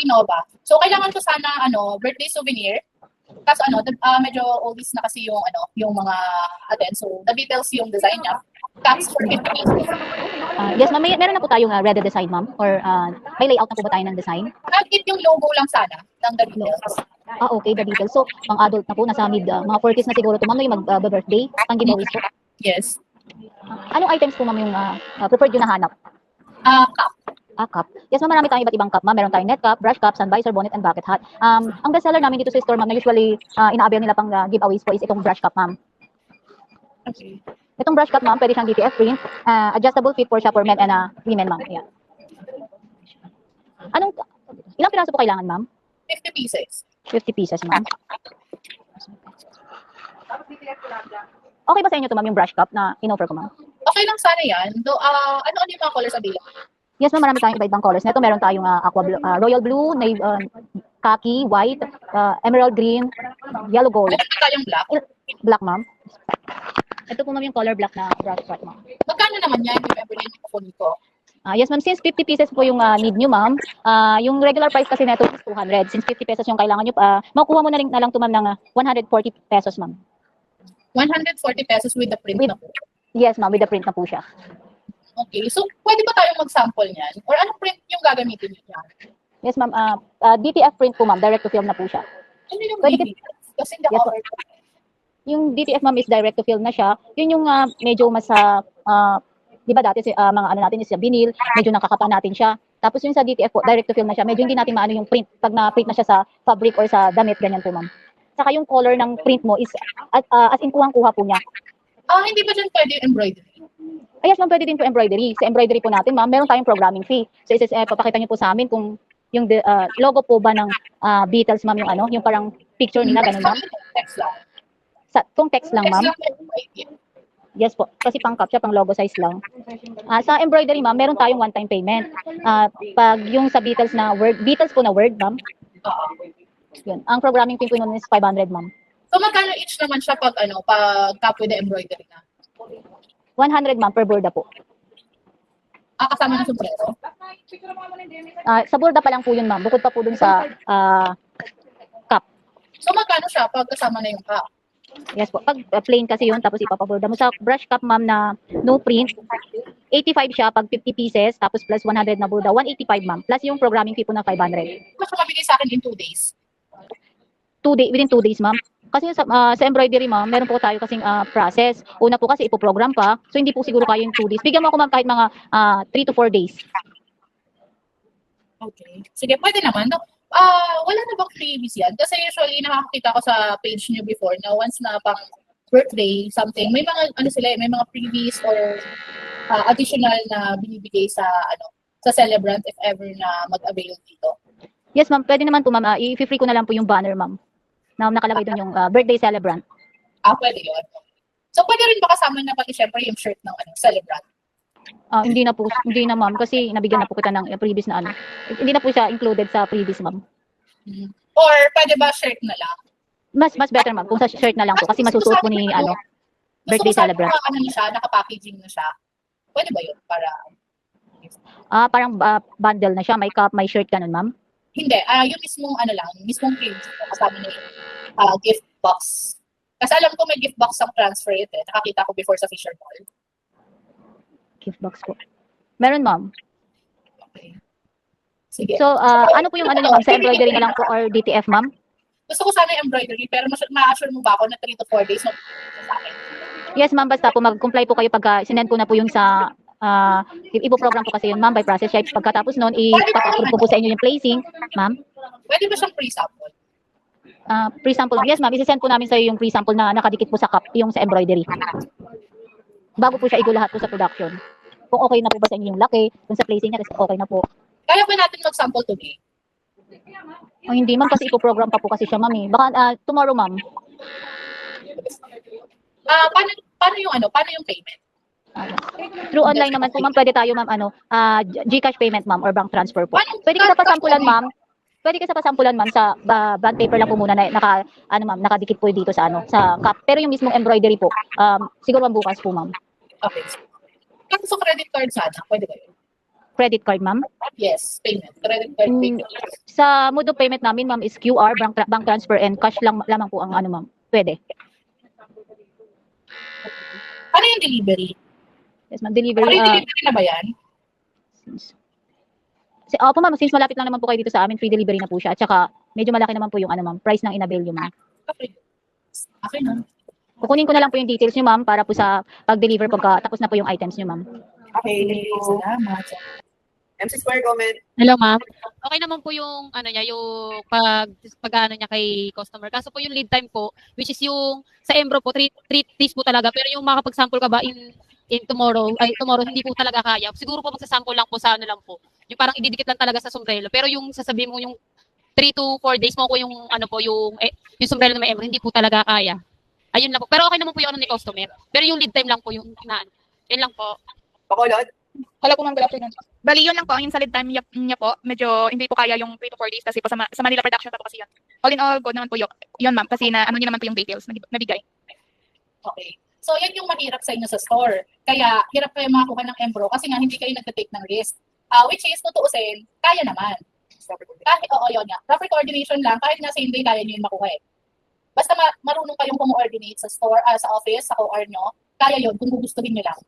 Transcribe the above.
Innova. So kailangan ko sana birthday souvenir. Kaso medyo oldies na kasi yung mga atin. So the details yung design niya. Caps for 50 pesos. Yes, ma'am. Meron na po tayong ready design, ma'am? Or may layout na po ba tayo ng design? Kahit yung logo lang sana ng the details. Okay, the details. So, pang adult na po, nasa mid, mga 40s na siguro to, ma'am, yung mag-birthday, pang giveaways po. Yes. Anong items po, ma'am, yung preferred yung nahanap? Cup. Cup. Yes, ma'am, marami tayong iba't ibang cup, ma'am. Meron tayong net cup, brush cup, sun visor, bonnet, and bucket hat. Ang bestseller namin dito sa store, ma'am, na usually ina-avail nila pang giveaways po is itong brush cup, ma'am. Okay. Itong brush cup, ma'am, pwede siyang DTF print, adjustable fit for siya for men and women, ma'am. Ayan. Ilang piraso po kailangan, ma'am? 50 pieces. 50 pieces, ma'am. Okay ba sa inyo to, ma'am, yung brush cup na in-offer ko, ma'am? Okay lang sana yan. Though, ano yung mga colors available? Yes, ma'am, marami tayong iba-ibang colors. Nito meron tayong aqua blue, royal blue, navy, khaki, white, emerald green, yellow gold. Meron tayong black. Black, ma'am. Ito po, ma'am, yung color black na brush cup, ma'am. Magkano naman yan yung ever yung kukunin ko? Yes, ma'am. Since 50 pieces po yung need nyo, ma'am, yung regular price kasi neto is 200. Since 50 pesos yung kailangan nyo, makuha mo na lang to, ma'am, ng 140 pesos, ma'am. 140 pesos with the print na po? Yes, ma'am. With the print na po siya. Okay. So, pwede ba tayong mag-sample niyan? Or anong print yung gagamitin niyo? Yes, ma'am. DTF print po, ma'am. Direct to film na po siya. Ano yung Pwede DTF? Kasi hindi Yes, ako yung DTF, ma'am, is direct to film na siya. Yun yung medyo mas di ba dati mga ano natin is vinyl, medyo nakakapa natin siya. Tapos yung sa DTF po, direct to film na siya. Medyo hindi natin maano yung print pag na-print na siya sa fabric or sa damit, ganyan po, ma'am. Saka yung color ng print mo is as in kuhang-kuha po niya. Hindi ba dyan pwede yung embroidery? Yes, ma'am, pwede din po embroidery. Sa embroidery po natin, ma'am, meron tayong programming fee. So, papakita niyo po sa amin kung yung logo po ba ng Beatles, ma'am, yung parang picture nila, ganun, ma'am. Text lang. Kung text lang, ma'am. Yes po, kasi pang cap siya, pang logo size lang. Sa embroidery, ma'am, meron tayong one-time payment. Pag yung sa Beatles na word, Beatles po na word, ma'am. Yun. Ang programming fee po nun is 500, ma'am. So, magkano each naman siya pag cap with the embroidery na? 100, ma'am, per borda po. Kasama ng sombrero? Sa borda pa lang po yun, ma'am. Bukod pa po dun sa cap. So, magkano siya pag kasama na yung cap? Yes po. Pag plain kasi yun, tapos ipapaborda mo sa brush cap, ma'am, na no print, 85 siya pag 50 pieces, tapos plus 100 na borda, 185, ma'am. Plus yung programming fee po na 500. Mas mabigay sa akin in 2 days? Within 2 days, ma'am. Kasi sa embroidery, ma'am, meron po tayo kasing process. Una po kasi ipoprogram pa, so hindi po siguro kayo yung 2 days. Bigyan mo ako, ma'am, kahit mga 3 to 4 days. Okay. Sige, pwede naman. No? Wala na bang freebies yan? Kasi usually nakakita ko sa page niyo before na once na pang birthday, something, may mga, may mga freebies or additional na binibigay sa, sa celebrant if ever na mag-avail dito. Yes, ma'am. Pwede naman po, ma'am. I-free ko na lang po yung banner, ma'am. Na nakalagay doon yung birthday celebrant. Pwede yun. So, pwede rin ba kasama na pati syempre yung shirt ng celebrant? Hindi na, ma'am, kasi nabigyan na po kita ng previous na Hindi na po siya included sa previous, ma'am. Or pwede ba shirt na lang? Mas better, ma'am, kung sa shirt na lang po kasi masusuot po ni birthday celebrant. Naka-packaging na siya. Pwede ba yun para parang bundle na siya, may cup, may shirt ganun, ma'am? Hindi, yung mismong page kasama na yung gift box. Kasi alam ko may gift box ang transfer ito. Nakakita ko before sa Fisher Mall. Gift box po. Meron, ma'am. Okay. Sige. So, ano po yung niyo, ma'am? Sa embroidery na lang po or DTF, ma'am? Gusto ko sana yung embroidery, pero ma-assure mo ba ako na 3 to 4 days na sa akin? Yes, ma'am. Basta po mag-comply po kayo pagka sinend ko na po yung sa ipo-program po kasi yun, ma'am, by process siya. Pagkatapos nun, ipapapprove ko po sa inyo yung placing, ma'am. Pwede ba siyang pre-sample? Pre-sample, yes, ma'am. Isi-send po namin sa iyo yung pre-sample na nakadikit po sa cup, yung sa embroidery. Bago po siya igo lahat po sa production. Kung okay na po ba sa inyo yung laki, kung sa placing niya, okay na po. Kaya ba natin mag-sample today? Hindi, ma'am, kasi ipo-program pa po kasi siya, ma'am. Baka tomorrow, ma'am. Paano yung payment? Through online naman po, ma'am, pwede tayo, ma'am, GCash payment, ma'am, or bank transfer po. Pwede ka sa pasampulan, ma'am. Pwede ka sa pasampulan, ma'am, sa bond paper lang po muna na nakadikit po dito sa sa cup. Pero yung mismong embroidery po, siguro bukas po, ma'am. Okay. Kasi sa credit card sana, pwede ba yun? credit card, ma'am. Yes, payment. Credit card Mm, payment. Sa mode of payment namin, ma'am, is QR, bank transfer, and cash lang lamang po ang ano, ma'am. Pwede. Ano yung delivery? Yes, ma'am. Delivery. Free delivery na ba yan? Opo, ma'am, since malapit lang naman po kayo dito sa amin, free delivery na po siya. At saka, medyo malaki naman po yung ano, ma'am, price ng inabelyo, ma'am. Okay. Okay na. Kukunin ko na lang po yung details niyo, ma'am, para po sa pag-deliver pagka tapos na po yung items niyo, ma'am. Okay, thank you. Salamat. MC Square comment. Hello, ma'am. Okay naman po yung ano niya, yung pag-ano niya kay customer. Kaso po yung lead time po, which is yung sa Embro po 3 days po talaga, pero yung makapag-sample ka ba in tomorrow, hindi po talaga kaya. Siguro po magsa-sample lang po sa ano lang po. Yung parang ididikit lang talaga sa sombrero. Pero yung sasabihin mo yung 3 to 4 days mo po yung ano po yung sombrero na may Embro, hindi po talaga kaya. Ayun lang po. Pero okay naman po yung ano ni customer. Pero yung lead time lang po yung na. Yun lang po. Pakulot. Hello po, ma'am. Good afternoon. Bali, yun lang po. Yung sa lead time niya po, medyo hindi po kaya yung 3 to 4 days kasi po sa Manila production pa po kasi yun. All in all, good naman po yun, ma'am. Kasi na ano niyo naman po yung details nabigay. Okay. So, yan yung mahirap sa inyo sa store. Kaya, hirap kayo makakuha ng Embro kasi nga hindi kayo nagtitake ng risk. Which is, tutuusin, kaya naman. Kahit, oo, yun nga. Proper coordination lang, kahit nga same day, kaya nyo yung makuha eh. Basta marunong kayong kumo-coordinate sa store, sa office, sa OR nyo, kaya yun kung gugustuhin nyo lang.